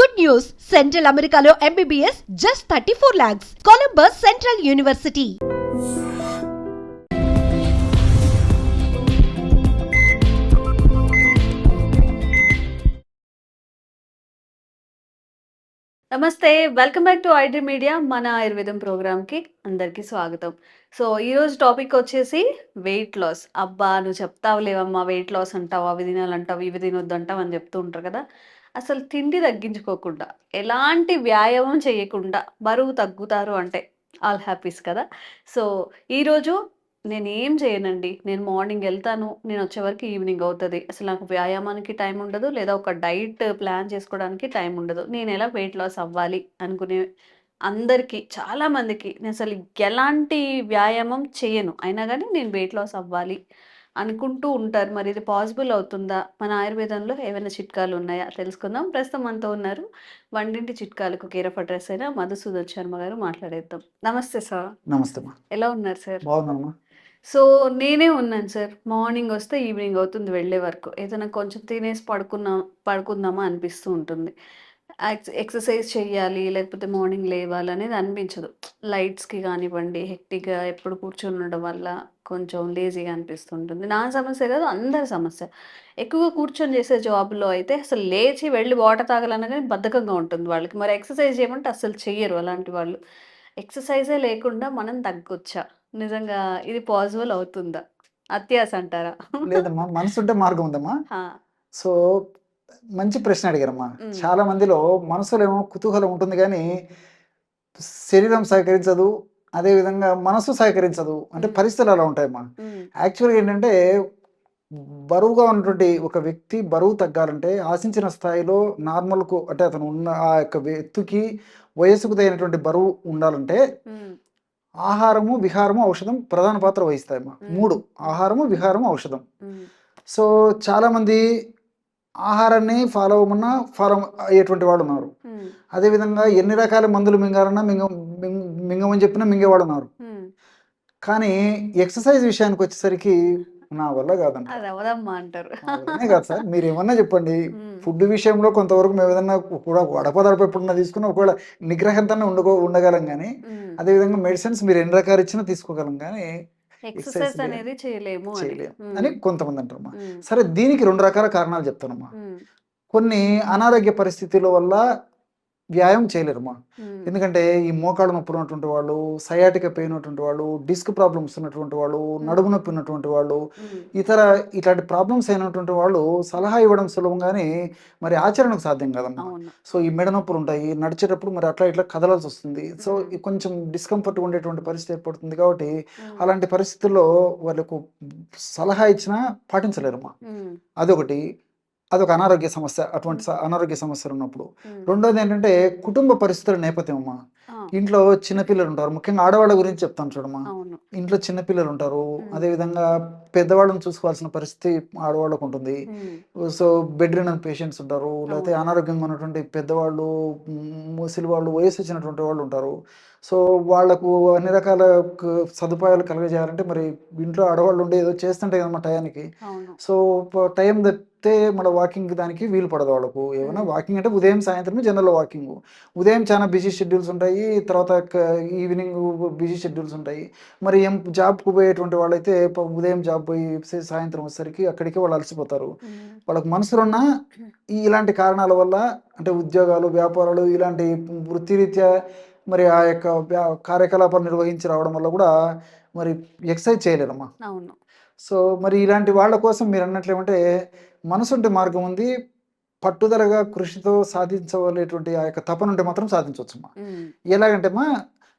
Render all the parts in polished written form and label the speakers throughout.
Speaker 1: Good news! Central Americano MBBS just 34 lakhs. Columbus Central University.
Speaker 2: నమస్తే welcome back to iDream media మన ఆయుర్వేదం ప్రోగ్రామ్కి అందరికీ స్వాగతం. సో ఈరోజు టాపిక్ వచ్చేసి వెయిట్ లాస్. అబ్బా నువ్వు చెప్తావులేవమ్మా వెయిట్ లాస్ అంటావు, అవి తినాలంటావు, ఇవి తినొద్దంటావు అని చెప్తూ ఉంటారు కదా. అసలు తిండి తగ్గించుకోకుండా ఎలాంటి వ్యాయామం చేయకుండా బరువు తగ్గుతారు అంటే ఆల్ హ్యాపీస్ కదా. సో ఈరోజు నేనేం చేయనండి. నేను మార్నింగ్ వెళ్తాను, నేను వచ్చే వరకు ఈవినింగ్ అవుతుంది. అసలు నాకు వ్యాయామానికి టైం ఉండదు, లేదా ఒక డైట్ ప్లాన్ చేసుకోవడానికి టైం ఉండదు. నేను ఎలా వెయిట్ లాస్ అవ్వాలి అనుకునే అందరికీ, చాలామందికి నేను అసలు ఎలాంటి వ్యాయామం చేయను, అయినా కానీ నేను వెయిట్ లాస్ అవ్వాలి అనుకుంటూ ఉంటారు. మరి ఇది పాసిబుల్ అవుతుందా? మన ఆయుర్వేదంలో ఏమైనా చిట్కాలు ఉన్నాయా తెలుసుకుందాం. ప్రస్తుతం మనతో ఉన్నారు వంటింటి చిట్కాలకు కేర్ ఆఫ్ అడ్రస్ అయిన మధుసూదన్ శర్మ గారు. మాట్లాడేద్దాం. నమస్తే సార్.
Speaker 3: నమస్తే అమ్మా.
Speaker 2: ఎలా ఉన్నారు సార్?
Speaker 3: బాగున్నామ్మా.
Speaker 2: సో నేనే ఉన్నాను సార్. మార్నింగ్ వస్తే ఈవినింగ్ అవుతుంది వెళ్ళే వరకు. ఏదైనా కొంచెం తినేసి పడుకుందామా అనిపిస్తూ ఉంటుంది. ఎక్సర్సైజ్ చెయ్యాలి, లేకపోతే మార్నింగ్ లేవాలి అనేది అనిపించదు. లైట్స్‌కి కానివ్వండి, హెక్టిక్‌గా ఎప్పుడు కూర్చొని ఉండడం వల్ల కొంచెం లేజీగా అనిపిస్తుంటుంది. నా సమస్య కాదు, అందరి సమస్య. ఎక్కువగా కూర్చొని చేసే జాబ్‌లో అయితే అసలు లేచి వెళ్ళి వాటర్ తాగాలన్నా గానీ బద్ధకంగా ఉంటుంది వాళ్ళకి. మరి ఎక్సర్సైజ్ చేయమంటే అస్సలు చెయ్యరు అలాంటి వాళ్ళు. ఎక్సర్సైజే లేకుండా మనం తగ్గొచ్చా? నిజంగా ఇది పాసిబుల్ అవుతుందా? అత్యాస అంటారా?
Speaker 3: లేదమ్మా, మనసుంటే మార్గం ఉందమ్మా.
Speaker 2: ఆ!
Speaker 3: సో, మంచి ప్రశ్న అడిగారమ్మా.
Speaker 2: హ్మ్.
Speaker 3: చాలా మందిలో మనసులో ఏమో కుతూహలం ఉంటుంది గానీ, శరీరం సహకరించదు. అదే విధంగా మనసు సహకరించదు. అంటే పరిస్థితులు అలా ఉంటాయమ్మా.
Speaker 2: హ్మ్.
Speaker 3: యాక్చువల్‌గా ఏంటంటే, బరువుగా ఉన్నటువంటి ఒక వ్యక్తి బరువు తగ్గాలంటే ఆశించిన స్థాయిలో నార్మల్‌కు అంటే అతను ఉన్న ఆ యొక్క ఎత్తుకి, వయస్సుకు తగినటువంటి బరువు ఉండాలంటే
Speaker 2: హ్మ్.
Speaker 3: ఆహారము, విహారము, ఔషధం ప్రధాన పాత్ర వహిస్తాయమ్మా. 3 ఆహారము, విహారము, ఔషధం.
Speaker 2: హ్మ్.
Speaker 3: సో, చాలామంది ఆహారాన్ని ఫాలో అవ్వమన్నా ఫాలో అయ్యేటువంటి వాడున్నారు.
Speaker 2: హ్మ్.
Speaker 3: అదేవిధంగా ఎన్ని రకాల మందులు మింగాలన్నా మింగమని చెప్పినా మింగేవాడున్నారు.
Speaker 2: హ్మ్.
Speaker 3: కానీ ఎక్సర్సైజ్ విషయానికొచ్చేసరికి నా వల్ల కాదంటారు.
Speaker 2: అది అవ్వదమ్మా అంటారు.
Speaker 3: నా వల్లనే కాదు సార్. మీరేమన్నా చెప్పండి.
Speaker 2: హ్మ్.
Speaker 3: ఫుడ్ విషయంలో కొంతవరకు మేమేదన్నా కూడా అడపదడప ఎప్పుడన్నా తీసుకున్నా ఒకవేళ నిగ్రహంతోనే ఉండగలం గానీ,
Speaker 2: హ్మ్.
Speaker 3: అదేవిధంగా మెడిసిన్స్ మీరు ఎన్ని రకాలు ఇచ్చినా తీసుకోగలం గానీ, ఎక్సర్సైజ్
Speaker 2: ఎక్సర్సైజ్ అనేది చేయలేము అని.
Speaker 3: చేయలేం అని
Speaker 2: హ్మ్.
Speaker 3: కొంతమంది అంటారమ్మా.
Speaker 2: హ్మ్.
Speaker 3: సరే, దీనికి 2 రకాల కారణాలు చెప్తానమ్మా.
Speaker 2: హ్మ్.
Speaker 3: కొన్ని అనారోగ్య పరిస్థితుల వల్ల వ్యాయామం చేయలేరమ్మా.
Speaker 2: హ్మ్.
Speaker 3: ఎందుకంటే ఈ మోకాళ్ళ నొప్పులు ఉన్నటువంటి వాళ్ళు, సయాటికా పెయిన్ ఉన్నటువంటి వాళ్ళు, డిస్క్ ప్రాబ్లమ్స్ ఉన్నటువంటి వాళ్ళు, నడుము నొప్పి ఉన్నటువంటి వాళ్ళు,
Speaker 2: హ్మ్.
Speaker 3: ఇట్లాంటి ప్రాబ్లమ్స్ అయినటువంటి వాళ్ళు సలహా ఇవ్వడం సులభం గానీ, మరి ఆచరణకు సాధ్యం కాదమ్మా.
Speaker 2: అవును.
Speaker 3: సో, ఈ మెడ నొప్పులు ఉంటాయి. నడిచేటప్పుడు మరి అట్లా ఇట్లా కదలాల్సి వస్తుంది. సో,
Speaker 2: హ్మ్.
Speaker 3: ఈ కొంచెం డిస్కంఫర్ట్‌గా ఉండేటువంటి పరిస్థితి ఏర్పడుతుంది కాబట్టి,
Speaker 2: హ్మ్.
Speaker 3: అలాంటి పరిస్థితుల్లో వాళ్ళకు సలహా ఇచ్చినా పాటించలేరమ్మా.
Speaker 2: హ్మ్.
Speaker 3: అదొకటి. అదొక అనారోగ్య సమస్య. అటువంటి
Speaker 2: హ్మ్.
Speaker 3: అనారోగ్య సమస్యలున్నప్పుడు.
Speaker 2: హ్మ్.
Speaker 3: రెండోదేంటంటే, కుటుంబ పరిస్థితుల నేపథ్యం అమ్మా.
Speaker 2: ఆ!
Speaker 3: ఇంట్లో చిన్న పిల్లలుంటారు. ముఖ్యంగా ఆడవాళ్ళ గురించి చెప్తాను చూడమ్మా.
Speaker 2: అవును.
Speaker 3: ఇంట్లో చిన్న పిల్లలుంటారు.
Speaker 2: హ్మ్.
Speaker 3: అదేవిధంగా పెద్దవాళ్ళని చూసుకోవాల్సిన పరిస్థితి ఆడవాళ్ళకుంటుంది.
Speaker 2: హ్మ్.
Speaker 3: సో, బెడ్ రిడన్ పేషెంట్స్ ఉంటారు. లేకపోతే
Speaker 2: అవును.
Speaker 3: అనారోగ్యంగా ఉన్నటువంటి పెద్దవాళ్ళు, ముసలి వాళ్ళు, వయసొచ్చినటువంటి వాళ్ళుంటారు. సో, వాళ్ళకు అన్ని రకాల సదుపాయాలు కలుగజేయాలంటే మరి ఇంట్లో ఆడవాళ్ళుండి ఏదో చేస్తుంటాయి కదమ్మా టయానికి.
Speaker 2: అవును.
Speaker 3: సో, టైం తప్పితే మళ్ళీ వాకింగ్ దానికి వీలు పడదు వాళ్ళకు. ఏమన్నా
Speaker 2: హ్మ్.
Speaker 3: వాకింగ్ అంటే ఉదయం, సాయంత్రమే జనరల్‌గా వాకింగు. ఉదయం చాలా బిజీ షెడ్యూల్స్ ఉంటాయి. తర్వాత ఈవినింగ్ బిజీ షెడ్యూల్స్ ఉంటాయి. మరి జాబ్‌కు పోయేటువంటి వాళ్ళైతే ఉదయం జాబ్ పోయి సాయంత్రం వచ్చేసరికి అక్కడికే వాళ్ళు అలసిపోతారు.
Speaker 2: హ్మ్.
Speaker 3: వాళ్ళకి మనసులున్నా ఇలాంటి కారణాల వల్ల అంటే ఉద్యోగాలు, వ్యాపారాలు ఇలాంటి వృత్తిరీత్యా మరి ఆ యొక్క కార్యకలాపాలు నిర్వహించి రావడం వల్ల కూడా మరి ఎక్సర్సైజ్ చేయలేరమ్మా.
Speaker 2: అవును.
Speaker 3: సో, మరి ఇలాంటి వాళ్ళ కోసం మీరన్నట్లేమంటే మనసుంటే మార్గం ఉంది. పట్టుదలగా కృషితో సాధించవలేటువంటి ఆ యొక్క తపనుంటే మాత్రం సాధించవచ్చమ్మా.
Speaker 2: హ్మ్.
Speaker 3: ఎలాగంటే అమ్మా,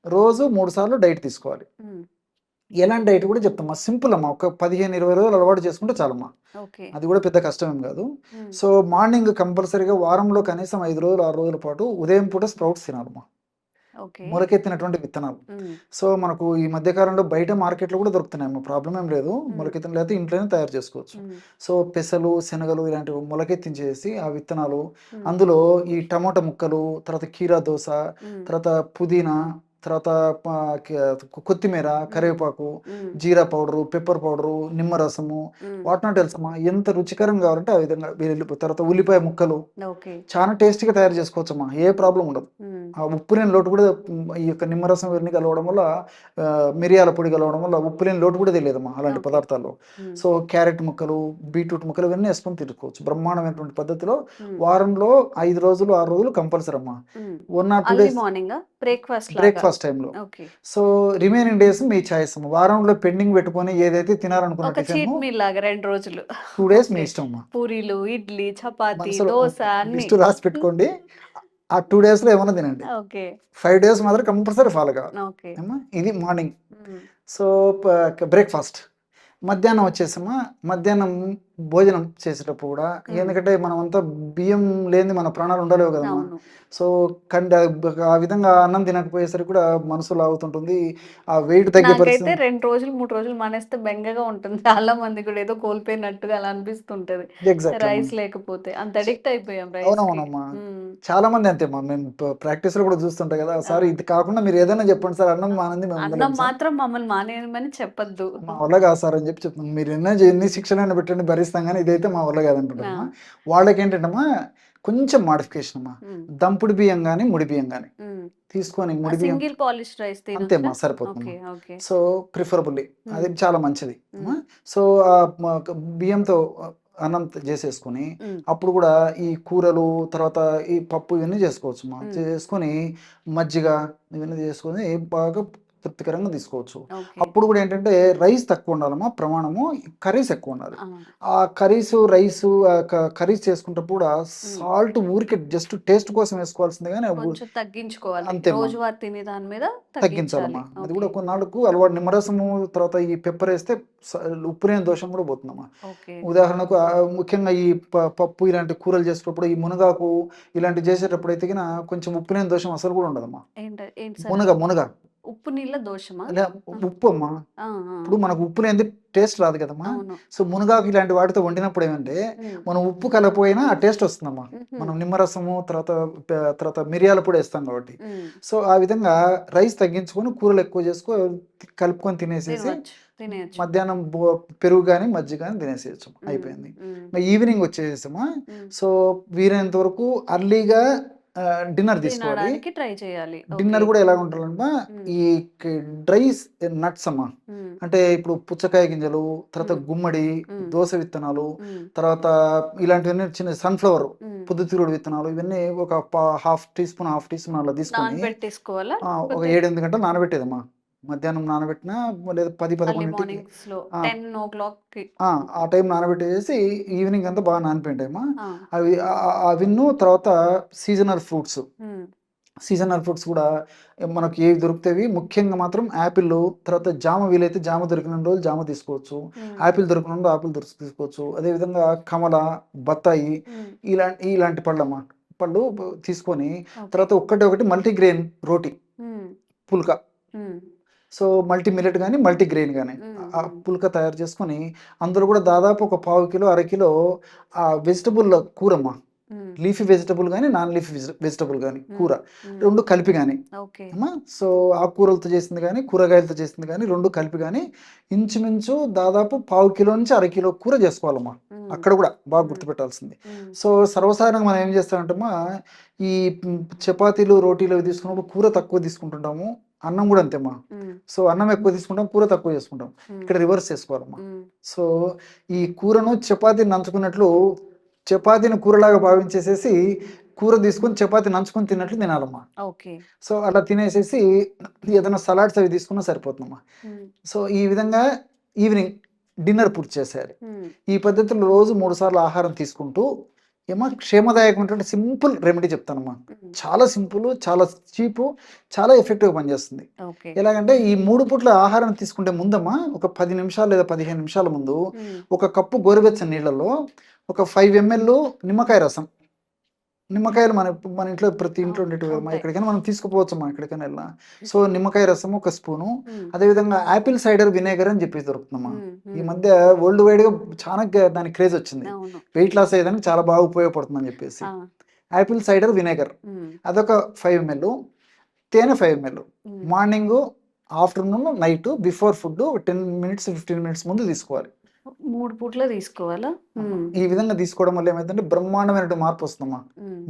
Speaker 3: రోజు 3 సార్లు డైట్ తీసుకోవాలి.
Speaker 2: హ్మ్.
Speaker 3: ఎలాంటి డైట్ కూడా చెప్తామా. సింపుల్ అమ్మా. ఒక 15, 20 రోజులు అలవాటు చేసుకుంటే చాలమ్మా.
Speaker 2: ఓకే.
Speaker 3: అది కూడా పెద్ద కష్టమేం కాదు.
Speaker 2: హ్మ్.
Speaker 3: సో, మార్నింగ్ కంపల్సరీగా వారంలో కనీసం 5 రోజులు, 6 రోజుల పాటు ఉదయం పూట స్ప్రౌట్స్ తినాలమ్మా.
Speaker 2: ఓకే.
Speaker 3: మొలకెత్తినటువంటి విత్తనాలు.
Speaker 2: హ్మ్.
Speaker 3: సో, మనకు ఈ మధ్య కాలంలో బయట మార్కెట్‌లో కూడా దొరుకుతున్నాయమ్మా. ప్రాబ్లమ్ ఏం లేదు.
Speaker 2: హ్మ్.
Speaker 3: మొలకెత్తిన లేకపోతే ఇంట్లోనే తయారు చేసుకోవచ్చు.
Speaker 2: హ్మ్.
Speaker 3: సో, పెసలు, శనగలు ఇలాంటివి మొలకెత్తించేసి ఆ విత్తనాలు,
Speaker 2: హ్మ్.
Speaker 3: అందులో ఈ టమోటా ముక్కలు, తర్వాత కీరా దోస,
Speaker 2: హ్మ్.
Speaker 3: తర్వాత పుదీనా, తర్వాత కొత్తిమీర, కరివేపాకు, జీరా పౌడరు, పెప్పర్ పౌడరు, నిమ్మరసము, వాట్ నాట్ ఎల్స్ అమ్మా. ఎంత రుచికరంగా కావాలంటే ఆ విధంగా తర్వాత ఉల్లిపాయ ముక్కలు
Speaker 2: ఓకే.
Speaker 3: చాలా టేస్టీగా తయారు చేసుకోవచ్చమ్మా. ఏ ప్రాబ్లం ఉండదు. ఆ ఉప్పు లేని లోటు కూడా ఈ యొక్క నిమ్మరసం ఇవన్నీ కలవడం వల్ల, మిరియాల పొడి కలవడం వల్ల ఉప్పు లేని లోటు కూడా తెలియదమ్మా అలాంటి
Speaker 2: ఓకే.
Speaker 3: పదార్థాల్లో. సో క్యారెట్ ముక్కలు, బీట్రూట్ ముక్కలు ఇవన్నీ వేసుకొని తీసుకోవచ్చు బ్రహ్మాండమైనటువంటి పద్ధతిలో. వారంలో 5 రోజులు 6 రోజులు కంపల్సరీ అమ్మా. 1 or 2
Speaker 2: early
Speaker 3: days
Speaker 2: morning breakfast లాగా.
Speaker 3: బ్రేక్ఫాస్ట్ టైంలో.
Speaker 2: ఓకే.
Speaker 3: సో రిమైనింగ్ డేస్ మీ చాయిస్ అమ్మా. వారంలో పెండింగ్ పెట్టుకొని ఏదైతే తినాలనుకున్న
Speaker 2: ఒక చీట్
Speaker 3: టిఫిన్
Speaker 2: మీల్ లాగా 2 రోజులు.
Speaker 3: 2 days మీ
Speaker 2: ఓకే.
Speaker 3: ఇష్టం అమ్మా.
Speaker 2: పూరీలు, ఇడ్లీ, చపాతీ,
Speaker 3: మనసులో
Speaker 2: దోస అన్ని.
Speaker 3: లిస్ట్ రాసి పెట్టుకోండి. ఆ 2 daysలో ఏమన్నా తినండి.
Speaker 2: ఓకే.
Speaker 3: 5 days మాత్రం కంపల్సరీ ఫాలో కావాలి
Speaker 2: ఓకే.
Speaker 3: అమ్మా. ఇది మార్నింగ్.
Speaker 2: మ్మ్.
Speaker 3: So breakfast. మధ్యాహ్నం వచ్చేసమ్మా, మధ్యాహ్నం భోజనం చేసేటప్పుడు కూడా, ఎందుకంటే మనం అంతా బియ్యం లేని మన ప్రాణాలు ఉండలేవు కదమ్మా.
Speaker 2: అవును.
Speaker 3: సో ఆ విధంగా అన్నం తినకపోయేసరికి కూడా మనసు లాగుతుంటుంది. ఆ వెయిట్ తగ్గే
Speaker 2: నాకైతే
Speaker 3: పరిస్థితి.
Speaker 2: 2 రోజులు 3 రోజులు మానేస్తే బెంగగా ఉంటుంది. చాలా మంది కూడా ఏదో కోల్పోయినట్టుగా అలా అనిపిస్తుంటది.
Speaker 3: ఎగ్జాక్ట్ అమ్మా.
Speaker 2: రైస్ లేకపోతే అంత అడిక్ట్ అయిపోయాం రైస్ కి.
Speaker 3: అవునవునమ్మా. చాలా మంది అంతేమ్మా. మేము ప్రాక్టీస్ లో కూడా చూస్తుంటాం కదా, సార్ ఇది కాకుండా మీరు ఏదైనా చెప్పండి సార్, అన్నం మానంది మేము
Speaker 2: అన్నం
Speaker 3: ఉండలేము సార్,
Speaker 2: మాత్రం మమ్మల్ని మానేయమని చెప్పొద్దు.
Speaker 3: మా వల్ల కాదు సార్ అని చెప్పి చెప్తున్నాం. మీరు ఎన్ని శిక్షణ పెట్టండి భరిస్తాం, కానీ ఇదైతే మా వల్ల కాదంటున్నామా. వాళ్ళకి ఏంటంటమ్మా కొంచెం మాడిఫికేషన్ అమ్మా. దంపుడు బియ్యం కానీ ముడి బియ్యం కానీ తీసుకొని, ముడి బియ్యం
Speaker 2: సింగిల్ పాలిష్ రైస్
Speaker 3: అంతేమ్మా సరిపోతుంది.
Speaker 2: ఓకే. ఓకే.
Speaker 3: సో ప్రిఫరబుల్లీ అది చాలా మంచిది అమ్మా. సో ఆ బియ్యంతో అన్నం చేసేసుకొని అప్పుడు కూడా ఈ కూరలు, తర్వాత ఈ పప్పు ఇవన్నీ చేసుకోవచ్చు అమ్మా. చేసుకొని మజ్జిగ ఇవన్నీ చేసుకొని బాగా తృప్తికరంగా తీసుకోవచ్చు.
Speaker 2: ఓకే.
Speaker 3: అప్పుడు కూడా ఏంటంటే రైస్ తక్కువ ఉండాలమ్మా, ప్రమాణము కర్రీస్ ఎక్కువ ఉండాలి.
Speaker 2: ఆ.
Speaker 3: ఆ కర్రీస్ చేసుకుంటప్పుడు కూడా సాల్ట్ ఊరికే జస్ట్ టేస్ట్ కోసం వేసుకోవాల్సిందే, కానీ
Speaker 2: కొంచెం తగ్గించుకోవాలి.
Speaker 3: అంతేమ్మా.
Speaker 2: రోజువారీ తినే దాని మీద తగ్గించాలి.
Speaker 3: తగ్గించాలమ్మా. అది కూడా
Speaker 2: ఓకే.
Speaker 3: కొన్నాళ్ళకు అలవాటు. నిమ్మరసము తర్వాత ఈ పెప్పర్ వేస్తే ఉప్పు లేని దోషం కూడా పోతుందమ్మా.
Speaker 2: ఓకే.
Speaker 3: ఉదాహరణకు ముఖ్యంగా ఈ పప్పు ఇలాంటి కూరలు చేసేటప్పుడు, ఈ మునగాకు ఇలాంటి చేసేటప్పుడు అయితే కినా కొంచెం ఉప్పు లేని దోషం అసలు కూడా ఉండదమ్మా.
Speaker 2: ఏంటి సార్?
Speaker 3: మునగ
Speaker 2: ఉప్పు నీళ్ళ దోషమా?
Speaker 3: లే, ఉప్పు అమ్మా.
Speaker 2: ఆ, ఆ.
Speaker 3: ఇప్పుడు మనకు ఉప్పు లేనిది టేస్ట్ రాదు కదమ్మా.
Speaker 2: అవును.
Speaker 3: సో మునగాకు ఇలాంటి వాటితో వండినప్పుడు ఏమంటే మనం ఉప్పు కలపోయినా ఆ టేస్ట్ వస్తుందమ్మా. మనం నిమ్మరసము తర్వాత మిరియాల పొడి వేస్తాం కాబట్టి. సో ఆ విధంగా రైస్ తగ్గించుకొని కూరలు ఎక్కువ కలుపుకొని తినేసేసి
Speaker 2: తినేయచ్చు.
Speaker 3: మధ్యాహ్నం పెరుగు కానీ మజ్జిగ కానీ తినేసేయచ్చు. అయిపోయింది. ఈవినింగ్ వచ్చేసమ్మా. సో వీలైనంత వరకు అర్లీగా డిన్నర్ తీసుకోవాలి.
Speaker 2: తినడానికి ట్రై చేయాలి.
Speaker 3: డిన్నర్ కూడా ఎలా ఉండాలమ్మా, ఈ డ్రై నట్స్ అమ్మా. అంటే ఇప్పుడు పుచ్చకాయ గింజలు, తర్వాత గుమ్మడి, దోస విత్తనాలు, తర్వాత ఇలాంటివన్నీ చిన్న సన్ఫ్లవర్, పొద్దుతిరుగుడు విత్తనాలు, ఇవన్నీ ఒక హాఫ్ టీ స్పూన్ అలా తీసుకొని
Speaker 2: నానబెట్టేసుకోవాలా?
Speaker 3: ఒక 7-8 గంటలు నానబెట్టేదమ్మా. మధ్యాహ్నం నానబెట్టినా లేదా 10-11 ఆ టైం నానబెట్టేసి ఈవినింగ్ అంతా బాగా నానిపోయిన టైమా. అవిన్ను తర్వాత సీజనల్ ఫ్రూట్స్ కూడా మనకి ఏవి దొరుకుతాయి. ముఖ్యంగా మాత్రం యాపిల్, తర్వాత జామ. వీలైతే జామ దొరికిన రోజు జామ తీసుకోవచ్చు, యాపిల్ దొరికిన రోజు ఆపిల్ తీసుకోవచ్చు. అదేవిధంగా కమల, బత్తాయి ఇలాంటి పళ్ళు తీసుకొని, తర్వాత ఒకటి మల్టీగ్రెయిన్ రోటీ, పుల్కా. సో మల్టీ మిల్లెట్ కానీ మల్టీ గ్రెయిన్ కానీ ఆ పుల్కా తయారు చేసుకొని, అందులో కూడా దాదాపు ఒక 1/2 కిలో 1/2 కిలో ఆ వెజిటబుల్ కూరమ్మా. లీఫీ వెజిటబుల్ కానీ నాన్ లీఫీ వెజిటబుల్ కానీ కూర రెండు కలిపి కానీ అమ్మా. సో ఆకుకూరలతో చేసింది కానీ కూరగాయలతో చేసింది కానీ రెండు కలిపి కానీ ఇంచుమించు దాదాపు 1/2 కిలో నుంచి 1/2 కిలో కూర చేసుకోవాలమ్మా. అక్కడ కూడా బాగా గుర్తుపెట్టాల్సింది. సో సర్వసాధారణంగా మనం ఏం చేస్తామంటమ్మా, ఈ చపాతీలు రోటీలు తీసుకున్నప్పుడు కూర తక్కువ తీసుకుంటుంటాము, అన్నం కూడా అంతేమ్మా. సో అన్నం ఎక్కువ తీసుకుంటాం, కూర తక్కువ చేసుకుంటాం. ఇక్కడ రివర్స్ చేసుకోవాలమ్మా. సో ఈ కూరను చపాతీని నంచుకున్నట్లు, చపాతీని కూరలాగా భావించేసేసి కూర తీసుకొని చపాతీ నంచుకొని తిన్నట్లు తినాలమ్మా. సో అలా తినేసేసి ఏదైనా సలాడ్స్ అవి తీసుకున్నా సరిపోతుందమ్మా. సో ఈ విధంగా ఈవినింగ్ డిన్నర్ పూర్తి చేసేయాలి. ఈ పద్ధతిలో రోజు 3 సార్లు ఆహారం తీసుకుంటూ క్షేమదాయకమైనటువంటి సింపుల్ రెమెడీ చెప్తానమ్మా. చాలా సింపుల్, చాలా చీపు, చాలా ఎఫెక్టివ్గా పనిచేస్తుంది. ఎలాగంటే ఈ 3 పూట్ల ఆహారం తీసుకుంటే ముందమ్మా, ఒక 10 నిమిషాలు లేదా 15 నిమిషాల ముందు 1 కప్పు గోరువెచ్చని నీళ్ళలో ఒక 5 ml నిమ్మకాయ రసం. నిమ్మకాయలు మన ఇంట్లో ప్రతి ఇంట్లో ఉండేటివి కదమ్మా. ఎక్కడికైనా మనం తీసుకుపోవచ్చమ్మా, ఎక్కడికైనా వెళ్ళినా. సో నిమ్మకాయ రసం 1 స్పూను. అదేవిధంగా యాపిల్ సైడర్ వినేగర్ అని చెప్పేసి దొరుకుతుందమ్మా. ఈ మధ్య వరల్డ్ వైడ్ గా చాలా దానికి క్రేజ్ వచ్చింది. వెయిట్ లాస్ అయ్యేదానికి చాలా బాగా ఉపయోగపడుతుందని చెప్పేసి యాపిల్ సైడర్ వినేగర్ అదొక 5 ml. తేనె 5 ml. Morning, afternoon, night before food 10 minutes 15 minutes ముందు తీసుకోవాలి.
Speaker 2: 3 పూట్ల తీసుకోవాలా?
Speaker 3: ఈ విధంగా తీసుకోవడం వల్ల ఏమైందంటే బ్రహ్మాండమైన మార్పు వస్తుందమ్మా.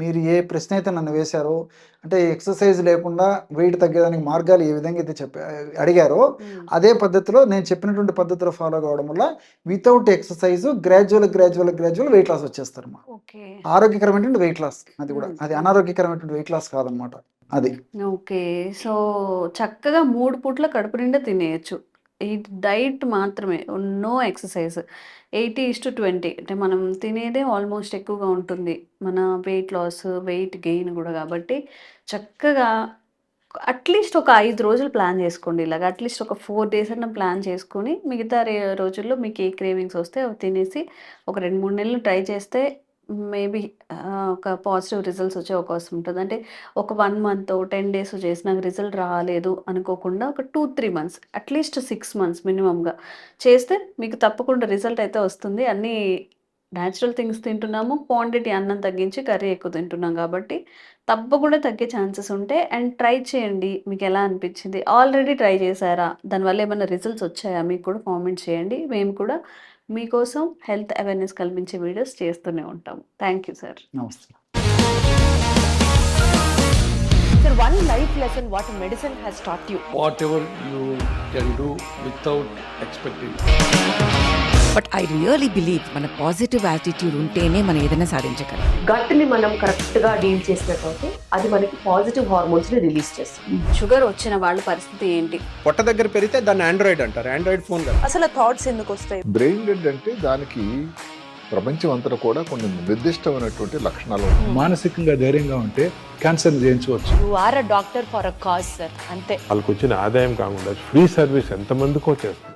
Speaker 3: మీరు ఏ ప్రశ్న అయితే నన్ను వేశారో, అంటే ఎక్సర్సైజ్ లేకుండా వెయిట్ తగ్గడానికి మార్గాలు ఏ విధంగా అయితే అడిగారో, అదే పద్ధతిలో నేను చెప్పినటువంటి పద్ధతిలో ఫాలో కావడం వల్ల without exercise gradual weight loss వచ్చేస్తారమ్మా.
Speaker 2: ఓకే.
Speaker 3: ఆరోగ్యకరమైనటువంటి వెయిట్ లాస్, అది కూడా అది అనారోగ్యకరమైనటువంటి వెయిట్ లాస్ కాదనమాట. అది
Speaker 2: ఓకే. సో, చక్కగా 3 పూట్ల కడుపు నిండా తినేయొచ్చు. ఈ డైట్ మాత్రమే, నో ఎక్సర్సైజ్. 80:20 అంటే మనం తినేదే ఆల్మోస్ట్ ఎక్కువగా ఉంటుంది. మన వెయిట్ లాస్, వెయిట్ గెయిన్ కూడా. కాబట్టి చక్కగా అట్లీస్ట్ ఒక 5 రోజులు ప్లాన్ చేసుకోండి. ఇలాగ అట్లీస్ట్ ఒక 4 డేస్ అన్నా ప్లాన్ చేసుకొని, మిగతా రోజుల్లో మీకు ఏ క్రేవింగ్స్ వస్తే అవి తినేసి ఒక 2-3 నెలలు ట్రై చేస్తే మేబీ ఒక పాజిటివ్ రిజల్ట్స్ వచ్చే అవకాశం ఉంటుంది. అంటే ఒక 1 మంత్ 10 డేస్ చేసి నాకు రిజల్ట్ రాలేదు అనుకోకుండా ఒక 2-3 మంత్స్, అట్లీస్ట్ 6 మంత్స్ మినిమంగా చేస్తే మీకు తప్పకుండా రిజల్ట్ అయితే వస్తుంది. అన్నీ న్యాచురల్ థింగ్స్ తింటున్నాము, క్వాంటిటీ అన్నం తగ్గించి కర్రీ ఎక్కువ తింటున్నాం కాబట్టి తప్పకుండా తగ్గే ఛాన్సెస్ ఉంటాయి. అండ్ ట్రై చేయండి, మీకు ఎలా అనిపించింది? ఆల్రెడీ ట్రై చేశారా? దానివల్ల ఏమైనా రిజల్ట్స్ వచ్చాయా? మీకు కూడా కామెంట్ చేయండి. మేము కూడా మీకోసం హెల్త్ అవేర్నెస్ కల్పించే వీడియోస్ చేస్తూనే ఉంటాము. Thank you sir.
Speaker 3: నమస్తే.
Speaker 4: Sir, one life lesson what medicine has taught you.
Speaker 5: whatever you can do without expecting.
Speaker 6: But I really believe మన పాజిటివ్ యాటిట్యూడ్ ఉంటేనే మనం ఏదైనా సాధించగలం.
Speaker 4: గట్ ని మనం కరెక్ట్ గా డీల్ చేసినట్లయితే అది మనకి పాజిటివ్ హార్మోన్స్ ని రిలీజ్ చేస్తుంది.
Speaker 2: షుగర్ వచ్చిన వాళ్ళ పరిస్థితి ఏంటి?
Speaker 7: పొట్ట దగ్గర పెరిగితే దాన్ని ఆండ్రాయిడ్ అంటారు, ఆండ్రాయిడ్ ఫోన్ కదా.
Speaker 4: అసలు థాట్స్ ఎందుకు వస్తాయి?
Speaker 8: బ్రెయిన్ డెడ్ అంటే దానికి ప్రపంచం అంతా కూడా కొన్ని నిర్దిష్టమైనటువంటి లక్షణాలు ఉన్నాయి.
Speaker 9: మానసికంగా ధైర్యంగా ఉంటే క్యాన్సర్ జయించవచ్చు.
Speaker 4: You are a doctor for a cause sir, అంతే.
Speaker 10: వాళ్ళకి వచ్చిన ఆదాయం కాకుండా ఫ్రీ సర్వీస్ ఎంతమందికో చేస్తుంది.